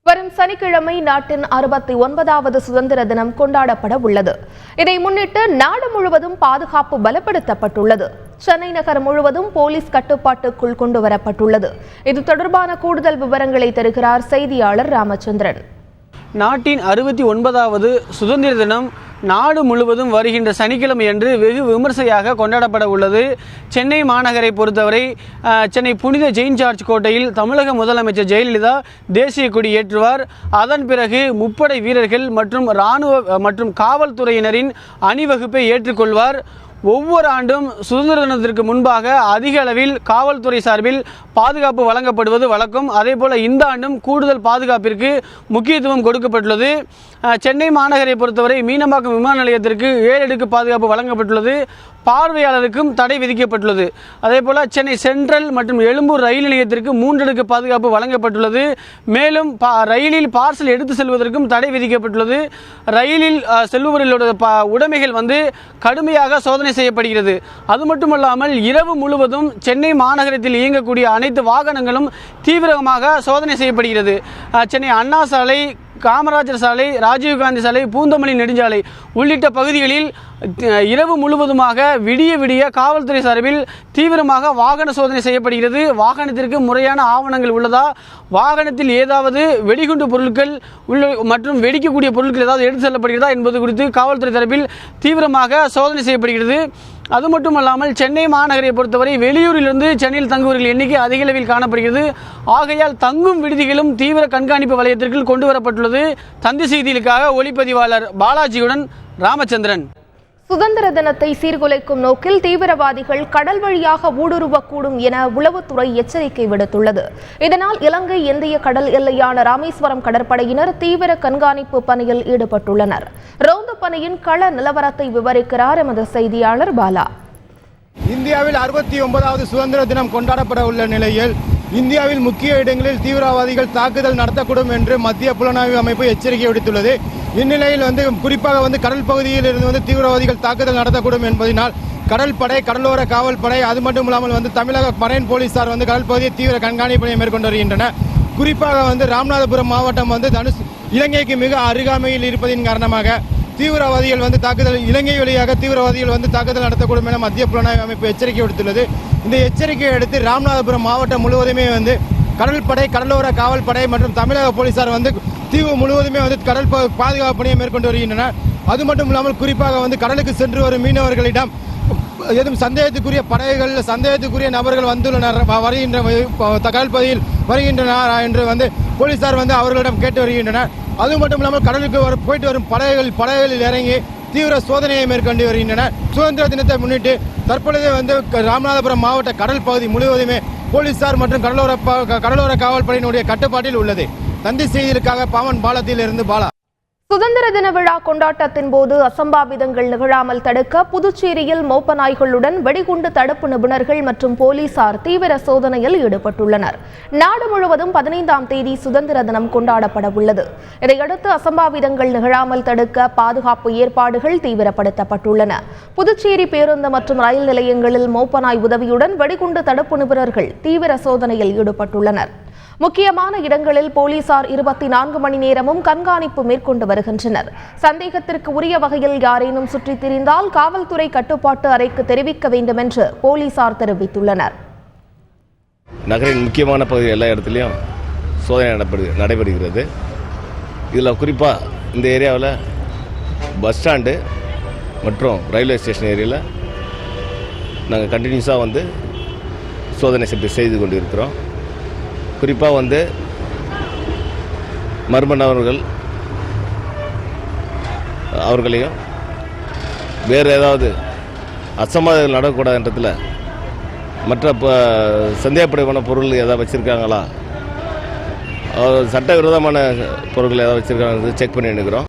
வரும் சனிக்கிழமை நாட்டின் 69வது சுதந்திர தினம் கொண்டாடப்பட உள்ளது. இதை முன்னிட்டு நாடு முழுவதும் பாதுகாப்பு பலப்படுத்தப்பட்டுள்ளது. சென்னை நகர் முழுவதும் போலீஸ் கட்டுப்பாட்டுக்குள் கொண்டுவரப்பட்டுள்ளது. இது தொடர்பான கூடுதல் விவரங்களை தருகிறார் செய்தியாளர் ராமச்சந்திரன். நாட்டின் 69வது சுதந்திர தினம் நாடு முழுவதும் வருகின்ற சனிக்கிழமை அன்று வெகு விமர்சையாக கொண்டாடப்பட உள்ளது. சென்னை மாநகரை பொறுத்தவரை சென்னை புனித செயின்ட் ஜார்ஜ் கோட்டையில் தமிழக முதலமைச்சர் ஜெயலலிதா தேசிய கொடி ஏற்றுவார். அதன் பிறகு முப்படை வீரர்கள் மற்றும் இராணுவ மற்றும் காவல்துறையினரின் அணிவகுப்பை ஏற்றுக்கொள்வார். ஒவ்வொரு ஆண்டும் சுதந்திர தினத்திற்கு முன்பாக அதிக அளவில் காவல்துறை சார்பில் பாதுகாப்பு வழங்கப்படுவது வழக்கம். அதேபோல் இந்த ஆண்டும் கூடுதல் பாதுகாப்பிற்கு முக்கியத்துவம் கொடுக்கப்பட்டுள்ளது. சென்னை மாநகரை பொறுத்தவரை மீனம்பாக்கம் விமான நிலையத்திற்கு 7 அடுக்கு பாதுகாப்பு வழங்கப்பட்டுள்ளது. பார்வையாளருக்கும் தடை விதிக்கப்பட்டுள்ளது. அதேபோல் சென்னை சென்ட்ரல் மற்றும் எழும்பூர் ரயில் நிலையத்திற்கு 3 அடுக்கு பாதுகாப்பு வழங்கப்பட்டுள்ளது. மேலும் ரயிலில் பார்சல் எடுத்து செல்வதற்கும் தடை விதிக்கப்பட்டுள்ளது. ரயிலில் செல்பவர்களுடைய உடைமைகள் கடுமையாக சோதனை செய்யப்படுகிறது. அது மட்டுமல்லாமல் இரவு முழுவதும் சென்னை மாநகரத்தில் இயங்கக்கூடிய அனைத்து வாகனங்களும் தீவிரமாக சோதனை செய்யப்படுகிறது. சென்னை அண்ணா சாலை, காமராஜர் சாலை, ராஜீவ்காந்தி சாலை, பூந்தமல்லி நெடுஞ்சாலை உள்ளிட்ட பகுதிகளில் இரவு முழுவதுமாக விடிய காவல்துறை சார்பில் தீவிரமாக வாகன சோதனை செய்யப்படுகிறது. வாகனத்திற்கு முறையான ஆவணங்கள் உள்ளதா, வாகனத்தில் ஏதாவது வெடிகுண்டு பொருட்கள் மற்றும் வெடிக்கக்கூடிய பொருட்கள் ஏதாவது எடுத்து செல்லப்படுகிறதா என்பது குறித்து காவல்துறை தரப்பில் தீவிரமாக சோதனை செய்யப்படுகிறது. அது மட்டுமல்லாமல் சென்னை மாநகரை பொறுத்தவரை வெளியூரிலிருந்து சென்னையில் தங்குவர்கள் எண்ணிக்கை அதிக அளவில் காணப்படுகிறது. ஆகையால் தங்கும் விடுதிகளும் தீவிர கண்காணிப்பு வலயத்திற்குள் கொண்டு வரப்பட்டுள்ளது. தந்தி செய்திகளுக்காக ஒளிப்பதிவாளர் பாலாஜியுடன் ராமச்சந்திரன். சுதந்திர தினத்தை சீர்குலைக்கும் நோக்கில் தீவிரவாதிகள் கடல் வழியாக ஊடுருவக்கூடும் என உளவுத்துறை எச்சரிக்கை விடுத்துள்ளது. இதனால் இலங்கை இந்திய கடல் எல்லையான ராமேஸ்வரம் கடற்படையினர் தீவிர கண்காணிப்பு பணியில் ஈடுபட்டுள்ளனர். ரோந்து பணியின் கள நிலவரத்தை விவரிக்கிறார் எமது செய்தியாளர் பாலா. இந்தியாவில் 69வது சுதந்திர தினம் கொண்டாடப்பட உள்ள நிலையில் இந்தியாவில் முக்கிய இடங்களில் தீவிரவாதிகள் தாக்குதல் நடத்தக்கூடும் என்று மத்திய புலனாய்வு அமைப்பு எச்சரிக்கை விடுத்துள்ளது. இந்நிலையில் குறிப்பாக கடல் பகுதியில் இருந்து தீவிரவாதிகள் தாக்குதல் நடத்தக்கூடும் என்பதனால் கடல் படை, கடலோர காவல் படை, அது மட்டும் இல்லாமல் தமிழக மரைன் போலீசார் கடல் பகுதியை தீவிர கண்காணிப்பினை மேற்கொண்டு வருகின்றனர். குறிப்பாக ராமநாதபுரம் மாவட்டம் தனுஷ் இலங்கைக்கு மிக அருகாமையில் இருப்பதின் காரணமாக தீவிரவாதிகள் தாக்குதல் இலங்கை வழியாக தீவிரவாதிகள் தாக்குதல் நடத்தக்கூடும் என மத்திய புலனாய்வு அமைப்பு எச்சரிக்கை விடுத்துள்ளது. இந்த எச்சரிக்கையை அடுத்து ராமநாதபுரம் மாவட்டம் முழுவதுமே கடல் படை, கடலோர காவல் படை மற்றும் தமிழக போலீசார் தீவு முழுவதுமே கடல் பாதுகாப்பு பணியை மேற்கொண்டு வருகின்றனர். அது மட்டும் இல்லாமல் குறிப்பாக கடலுக்கு சென்று வரும் மீனவர்களிடம் ஏதும் சந்தேகத்துக்குரிய படகுகள், சந்தேகத்துக்குரிய நபர்கள் வந்துள்ளனர், வருகின்ற கடல் பகுதியில் வருகின்றனர் என்று போலீசார் அவர்களிடம் கேட்டு வருகின்றனர். அது மட்டும் இல்லாமல் கடலுக்கு போயிட்டு வரும் படகுகளில் இறங்கி தீவிர சோதனையை மேற்கொண்டு வருகின்றனர். சுதந்திர தினத்தை முன்னிட்டு தற்பொழுது ராமநாதபுரம் மாவட்ட கடல் பகுதி முழுவதுமே போலீசார் மற்றும் கடலோர காவல் படையினுடைய கட்டுப்பாட்டில் உள்ளது. தந்தி செய்திகளுக்காக பாவன் பாலத்தில் இருந்து பாலா. சுதந்திர தின விழா கொண்டாட்டத்தின் போது அசம்பாவிதங்கள் நிகழாமல் தடுக்க புதுச்சேரியில் மோப்ப நாய்களுடன் வெடிகுண்டு தடுப்பு நிபுணர்கள் மற்றும் போலீசார் தீவிர சோதனையில் ஈடுபட்டுள்ளனர். நாடு முழுவதும் 15ஆம் தேதி சுதந்திர தினம் கொண்டாடப்பட உள்ளது. இதையடுத்து அசம்பாவிதங்கள் நிகழாமல் தடுக்க பாதுகாப்பு ஏற்பாடுகள் தீவிரப்படுத்தப்பட்டுள்ளன. புதுச்சேரி பேருந்து மற்றும் ரயில் நிலையங்களில் மோப்ப நாய் உதவியுடன் வெடிகுண்டு தடுப்பு நிபுணர்கள் தீவிர சோதனையில் ஈடுபட்டுள்ளனர். முக்கியமான இடங்களில் போலீசார் 24 மணி நேரமும் கண்காணிப்பு மேற்கொண்டு வருகின்றனர். சந்தேகத்திற்கு உரிய வகையில் யாரேனும் சுற்றித் திரிந்தால் காவல்துறை கட்டுப்பாட்டு அறைக்கு தெரிவிக்க வேண்டும் என்று போலீசார் தெரிவித்துள்ளனர். நகரின் முக்கியமான பகுதி எல்லா இடத்துலையும் சோதனை நடைபெறுகிறது. இதில் குறிப்பாக இந்த ஏரியாவில் பஸ் ஸ்டாண்டு மற்றும் ரயில்வே ஸ்டேஷன் ஏரியாவில் நாங்கள் கண்டினியூஸாக சோதனை செய்து கொண்டு இருக்கிறோம். குறிப்பாக மர்ம நபர்கள் அவர்களையும் வேறு ஏதாவது அசம்பாவிதங்கள் நடக்கக்கூடாதுன்றதில் மற்ற சந்தேகப்படமான பொருள் ஏதாவது வச்சுருக்காங்களா, சட்டவிரோதமான பொருட்கள் ஏதாவது வச்சுருக்காங்க செக் பண்ணி எடுக்கிறோம்.